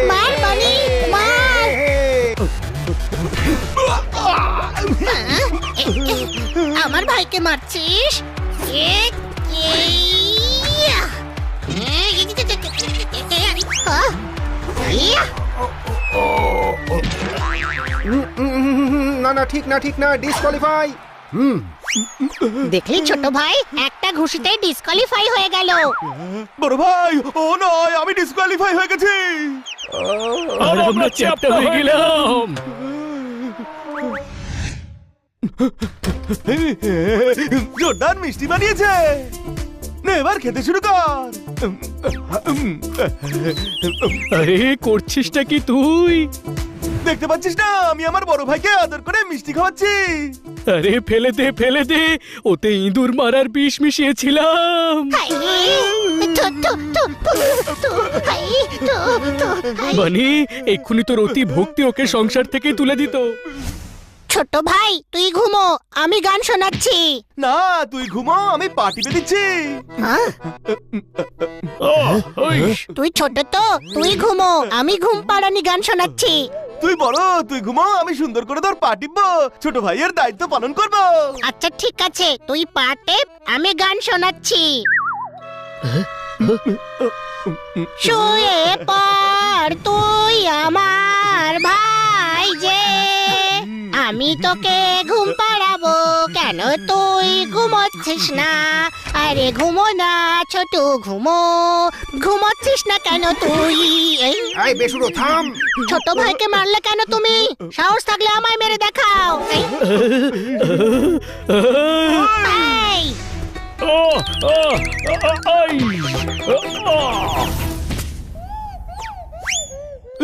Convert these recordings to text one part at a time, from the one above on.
মার বানি মার। আমার ভাইকে মারছিস? না না, ঠিক না, ঠিক না, ডিসকোয়ালিফাই। দেখলি ছোট ভাই, একটা ঘুষিতেই ডিসকোয়ালিফাই হয়ে গেল। বড় ভাই, ও নয়, আমি ডিসকোয়ালিফাই হয়ে গেছি। আমরা চ্যাপ্টা হয়ে গেলাম। জোরদার মিষ্টি বানিয়েছে, নে এবার খেতে শুরু কর। আরে করছিসটা কি তুই? দেখতে পাচ্ছিস না, আমি আমার বড় ভাইকে আদর করে মিষ্টি খাওয়াচ্ছি। আরে ফেলে দে ফেলে দে, ওতে ইঁদুর মারার বিষ মিশিয়েছিলাম। বানি, এক্ষুনি তোর অতি ভক্তি ওকে সংসার থেকে তুলে দিত। ছোট ভাই তুই ঘুমো, আমি গান শোনাচ্ছি। না তুই ঘুমো, আমি পার্টি পে দিচ্ছি। তুই ছোট তো, তুই ঘুমো, আমি ঘুম পাড়ানি গান শোনাচ্ছি। তুই বড়, তুই ঘুমো, আমি সুন্দর করে তোর পা টিপবো, ছোট ভাইয়ের দায়িত্ব পালন করবো। আচ্ছা ঠিক আছে, তুই পা টেপ, আমি গান শোনাচ্ছি। শুয়ে পড় তুই আমার ভাই যে, আমি তোকে ঘুম পাড়াবো, কেন তুই ঘুমোচ্ছিস না? আরে ঘুমো না ছোট, ঘুমো, ঘুমোচ্ছিস না কেন তুই? এই বেসুরো, থাম। ছোট ভাইকে মারলে কেন তুমি? সাহস থাকলে আমায় মেরে দেখাও। এই,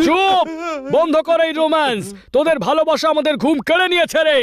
চুপ, বন্ধ কর এই রোম্যান্স। তোদের ভালোবাসা আমাদের ঘুম কেড়ে নিয়েছে রে।